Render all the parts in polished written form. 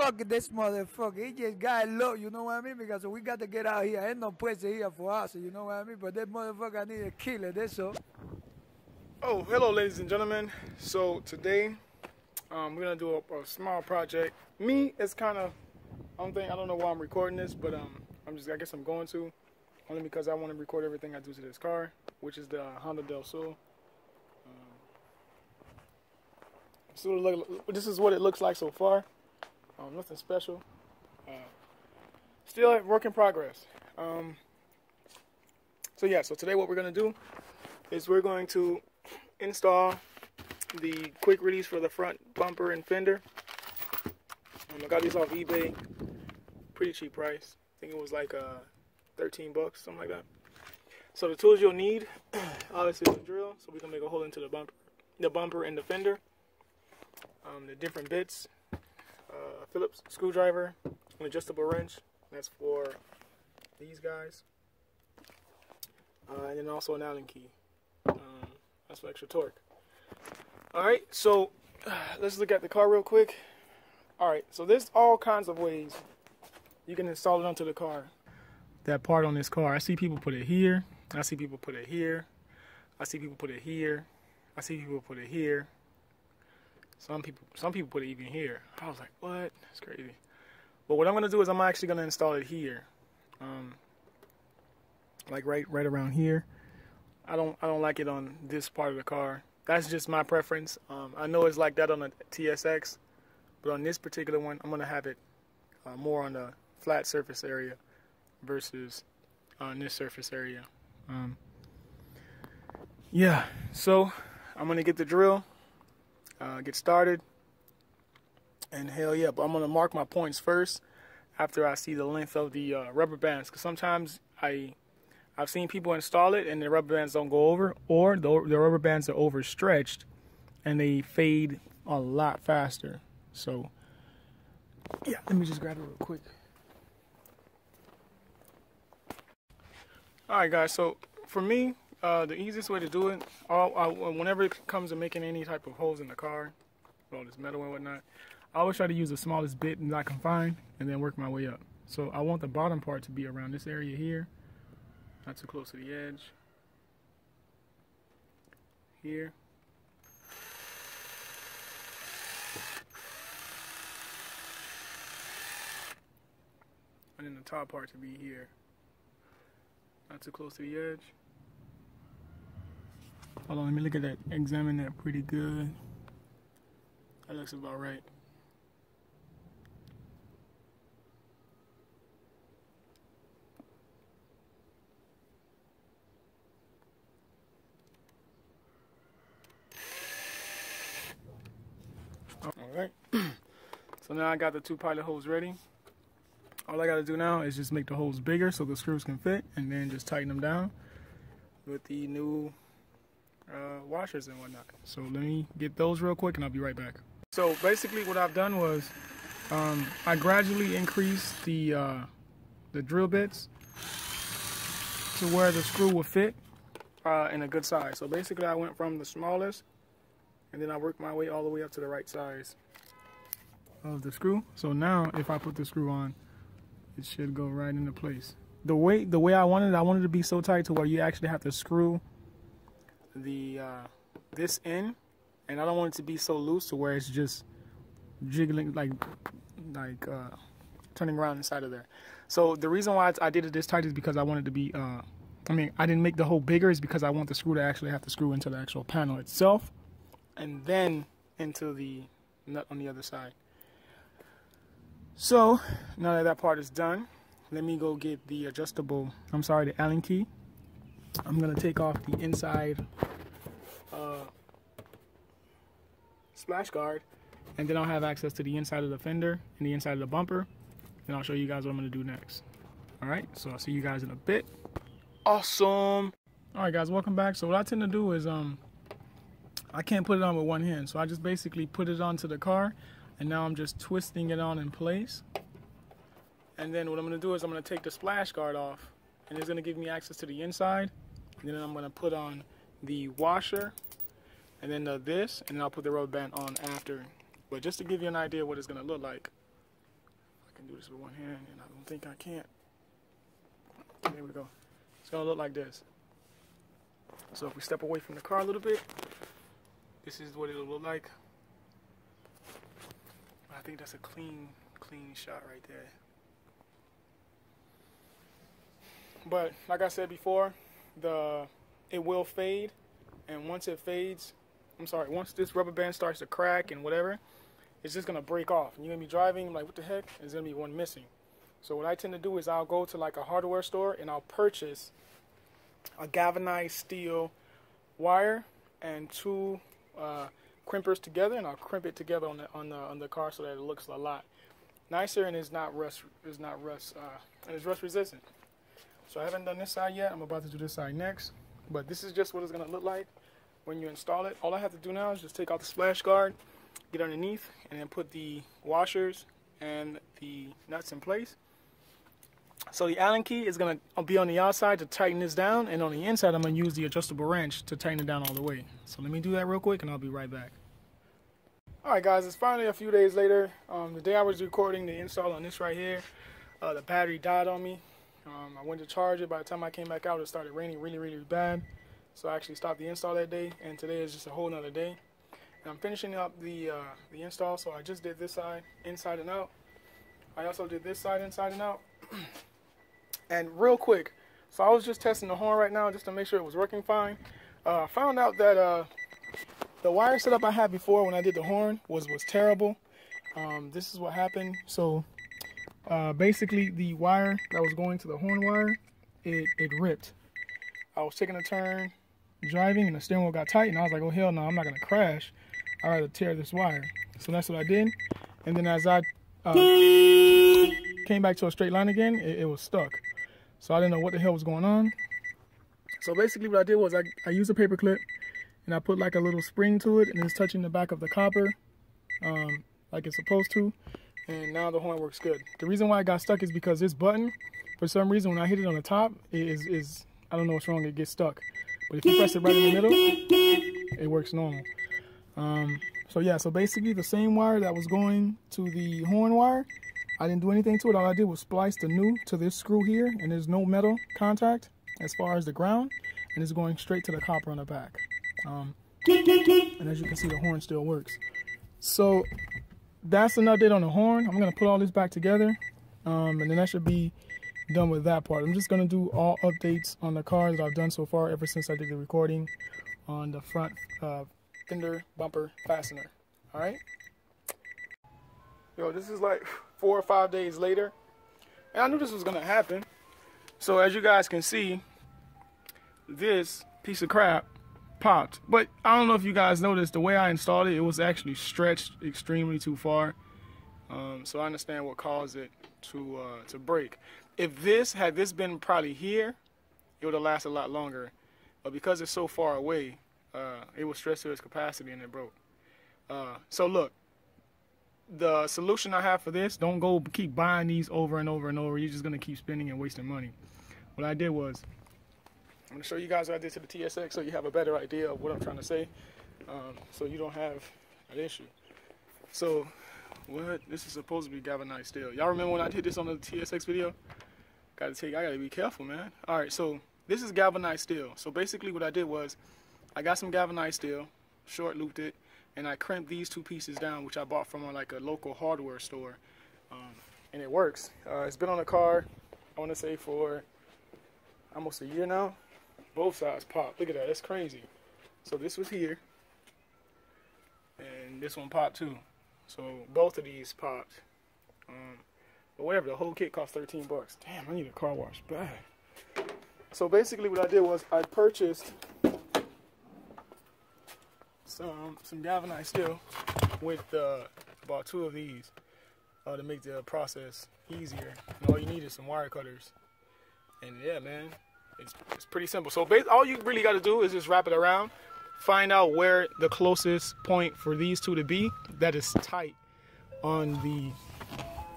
fuck this motherfucker. He just got low, you know what I mean? Because we got to get out here. Ain't no place here for us, you know what I mean? But that motherfucker, I need a killer, that's all. Oh, hello, ladies and gentlemen. So today, we're gonna do a small project. Me, it's kind of, I don't know why I'm recording this, but I guess I'm going to, only because I want to record everything I do to this car, which is the Honda Del Sol. So this is what it looks like so far. Nothing special. Still a work in progress. So today what we're gonna do is we're going to install the quick release for the front bumper and fender. I got these off eBay, pretty cheap price. I think it was like 13 bucks, something like that. So the tools you'll need, obviously the drill, so we can make a hole into the bumper and the fender. The different bits, Phillips screwdriver, an adjustable wrench. That's for these guys, and then also an Allen key. That's for extra torque. Alright, so let's look at the car real quick. Alright, so there's all kinds of ways you can install it onto the car. That part on this car, I see people put it here, I see people put it here, I see people put it here, I see people put it here. Some people put it even here. I was like, what? That's crazy. But what I'm gonna do is I'm actually gonna install it here, like right around here. I don't like it on this part of the car. That's just my preference. I know it's like that on the TSX, but on this particular one, I'm gonna have it more on the flat surface area versus on this surface area. Yeah, so I'm gonna get the drill, get started, and hell yeah, but I'm gonna mark my points first after I see the length of the rubber bands, because sometimes I've seen people install it and the rubber bands don't go over, or the rubber bands are overstretched and they fade a lot faster. So yeah, let me just grab it real quick. Alright guys, so for me, the easiest way to do it, whenever it comes to making any type of holes in the car, all this metal and whatnot, I always try to use the smallest bit that I can find and then work my way up. So I want the bottom part to be around this area here, not too close to the edge. Here. And then the top part to be here, not too close to the edge. Hold on, let me look at that, examine that pretty good. That looks about right. Alright, so now I got the two pilot holes ready. All I got to do now is just make the holes bigger so the screws can fit, and then just tighten them down with the new washers and whatnot. So let me get those real quick and I'll be right back. So basically what I've done was I gradually increased the drill bits to where the screw will fit in a good size. So basically I went from the smallest and then I worked my way all the way up to the right size of the screw. So now if I put the screw on, it should go right into place. The way I wanted it to be so tight to where you actually have to screw the this in, and I don't want it to be so loose to where it's just jiggling like turning around inside of there. So the reason why I did it this tight is because I wanted to be I didn't make the hole bigger, is because I want the screw to actually have to screw into the actual panel itself and then into the nut on the other side. So now that part is done, let me go get the the Allen key. I'm gonna take off the inside splash guard, and then I'll have access to the inside of the fender and the inside of the bumper, and I'll show you guys what I'm gonna do next. Alright, so I'll see you guys in a bit. Awesome! Alright guys, welcome back. So what I tend to do is I can't put it on with one hand, so I just basically put it onto the car, and now I'm just twisting it on in place. And then what I'm gonna do is I'm gonna take the splash guard off, and it's gonna give me access to the inside. And then I'm gonna put on the washer, and then this, and then I'll put the rubber band on after. But just to give you an idea what it's gonna look like, I can do this with one hand, and I don't think I can't. There we go. It's gonna look like this. So if we step away from the car a little bit, this is what it'll look like. I think that's a clean shot right there. But like I said before, it will fade, and once it fades, once this rubber band starts to crack and whatever, it's just gonna break off. And you're gonna be driving like, what the heck? There's gonna be one missing. So what I tend to do is I'll go to like a hardware store and I'll purchase a galvanized steel wire and two crimpers together, and I'll crimp it together on the car so that it looks a lot nicer and is rust resistant. So I haven't done this side yet. I'm about to do this side next. But this is just what it's gonna look like when you install it. All I have to do now is just take out the splash guard, get underneath, and then put the washers and the nuts in place. So the Allen key is going to be on the outside to tighten this down, and on the inside I'm going to use the adjustable wrench to tighten it down all the way. So let me do that real quick and I'll be right back. Alright guys, it's finally a few days later. The day I was recording the install on this right here, the battery died on me. I went to charge it. By the time I came back out, it started raining really bad. So I actually stopped the install that day, and today is just a whole nother day. And I'm finishing up the install, so I just did this side inside and out. I also did this side inside and out. And real quick, so I was just testing the horn right now just to make sure it was working fine. I found out that the wire setup I had before when I did the horn was terrible. This is what happened. So basically the wire that was going to the horn wire, it ripped. I was taking a turn driving and the steering wheel got tight, and I was like, oh hell no, I'm not gonna crash. I'd rather tear this wire. So that's what I did. And then as I came back to a straight line again, it was stuck. So I didn't know what the hell was going on. So basically what I did was I used a paper clip and I put like a little spring to it, and it's touching the back of the copper like it's supposed to. And now the horn works good. The reason why it got stuck is because this button, for some reason when I hit it on the top, is I don't know what's wrong, it gets stuck. But if you press it right in the middle, it works normal. So yeah, so basically the same wire that was going to the horn wire, I didn't do anything to it. All I did was splice the new to this screw here, and there's no metal contact as far as the ground, and it's going straight to the copper on the back. And as you can see, the horn still works. So that's an update on the horn. I'm gonna put all this back together, and then that should be done with that part. I'm just gonna do all updates on the car that I've done so far ever since I did the recording on the front fender bumper fastener. All right. Yo, this is like 4 or 5 days later, and I knew this was gonna happen. So as you guys can see, this piece of crap popped. But I don't know if you guys noticed, the way I installed it, it was actually stretched extremely too far. So I understand what caused it to break. If this had been probably here, it would have lasted a lot longer. But because it's so far away, it was stretched to its capacity and it broke. So look, the solution I have for this, don't go keep buying these over and over and over. You're just gonna keep spending and wasting money. What I did was, I'm gonna show you guys what I did to the TSX so you have a better idea of what I'm trying to say, so you don't have an issue. So, this is supposed to be galvanized steel. Y'all remember when I did this on the TSX video? I gotta be careful, man. All right, so this is galvanized steel. So basically what I did was, I got some galvanized steel, short looped it, and I crimped these two pieces down, which I bought from like a local hardware store, and it works. It's been on the car, I want to say for almost a year now. Both sides popped. Look at that, that's crazy. So this was here, and this one popped too. So both of these popped. But whatever, the whole kit cost 13 bucks. Damn, I need a car wash bad. So basically what I did was I purchased some galvanized steel with about 2 of these to make the process easier. And all you need is some wire cutters. And yeah, man, it's pretty simple. So all you really got to do is just wrap it around, find out where the closest point for these two to be that is tight on the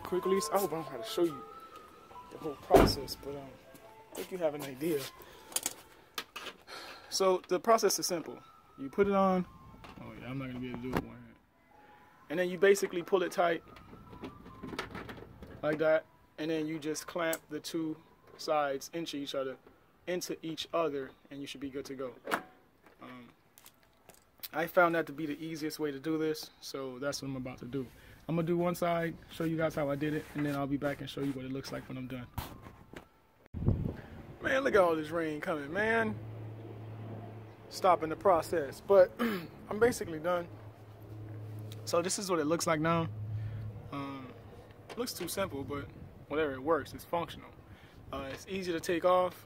quick release. I hope I don't have to show you the whole process, but I think you have an idea. So the process is simple. You put it on. Oh yeah, I'm not gonna be able to do it with one hand. And then you basically pull it tight like that, and then you just clamp the two sides into each other, and you should be good to go. I found that to be the easiest way to do this, so that's what I'm about to do. I'm gonna do one side, show you guys how I did it, and then I'll be back and show you what it looks like when I'm done. Man, look at all this rain coming, man. Stopping the process, but I'm basically done. So this is what it looks like now. It looks too simple, but whatever, it works. It's functional. It's easy to take off.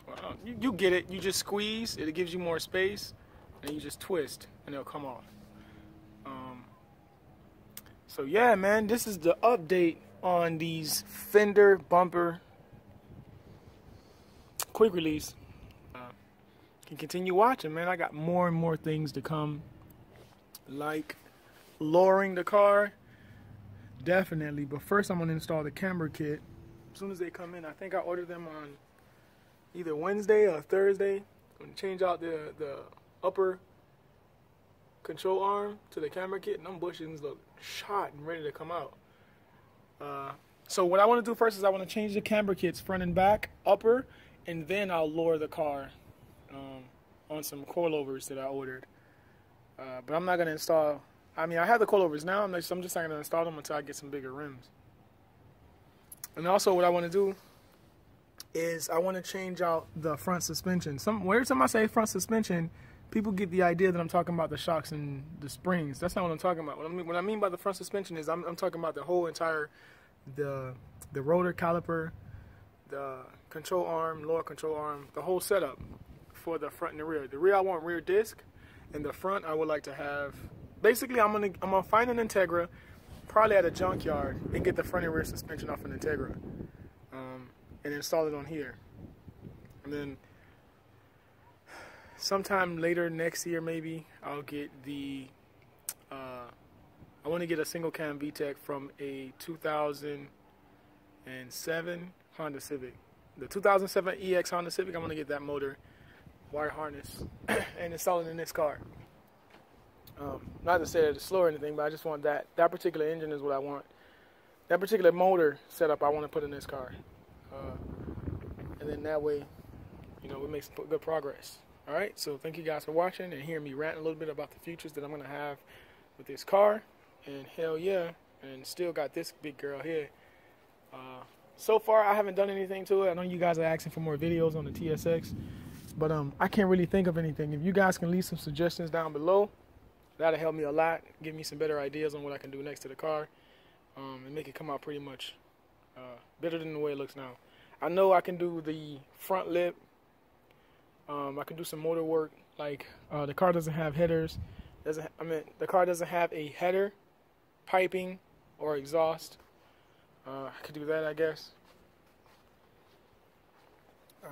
Well, you get it. You just squeeze. It gives you more space, and you just twist, and it'll come off. So yeah, man, this is the update on these Fender bumper quick release. Can continue watching, man. I got more and more things to come, like lowering the car, definitely. But first, I'm gonna install the camber kit. As soon as they come in, I think I ordered them on either Wednesday or Thursday. I'm gonna change out the upper control arm to the camber kit, and them bushings look shot and ready to come out. So what I want to do first is I want to change the camber kits front and back, upper, and then I'll lower the car on some coilovers that I ordered. But I'm not going to install, I mean, I have the coilovers now. I'm just not going to install them until I get some bigger rims. And also what I want to do is I want to change out the front suspension. Every time I say front suspension, people get the idea that I'm talking about the shocks and the springs. That's not what I'm talking about. What I mean by the front suspension is I'm talking about the whole entire, the rotor caliper, the control arm, lower control arm, the whole setup for the front and the rear. The rear I want rear disc, and the front I would like to have. Basically, I'm gonna find an Integra, probably at a junkyard, and get the front and rear suspension off an Integra, and install it on here. And then sometime later next year, maybe I'll get the. I want to get a single cam VTEC from a 2007 Honda Civic. The 2007 EX Honda Civic, I'm going to get that motor, wire harness, and install it in this car. Not to say that it's slow or anything, but I just want that particular engine is what I want. That particular motor setup I want to put in this car. And then that way, you know, we make some good progress. All right, so thank you guys for watching and hearing me rant a little bit about the features that I'm going to have with this car. And hell yeah, and still got this big girl here. So far, I haven't done anything to it. I know you guys are asking for more videos on the TSX, but I can't really think of anything. If you guys can leave some suggestions down below, that'll help me a lot. Give me some better ideas on what I can do next to the car, and make it come out pretty much better than the way it looks now. I know I can do the front lip. I can do some motor work. Like the car doesn't have headers. The car doesn't have a header, piping, or exhaust. I could do that, I guess. I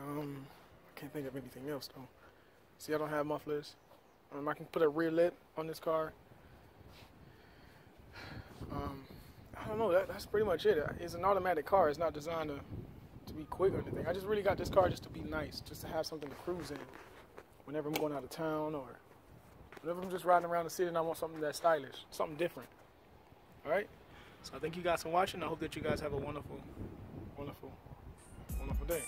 can't think of anything else though. See, I don't have mufflers. I can put a rear lip on this car. I don't know. That's pretty much it. It's an automatic car. It's not designed to be quick or anything. I just really got this car just to be nice, just to have something to cruise in whenever I'm going out of town or whenever I'm just riding around the city and I want something that's stylish, something different. All right. So I thank you guys for watching. I hope that you guys have a wonderful, wonderful, wonderful day.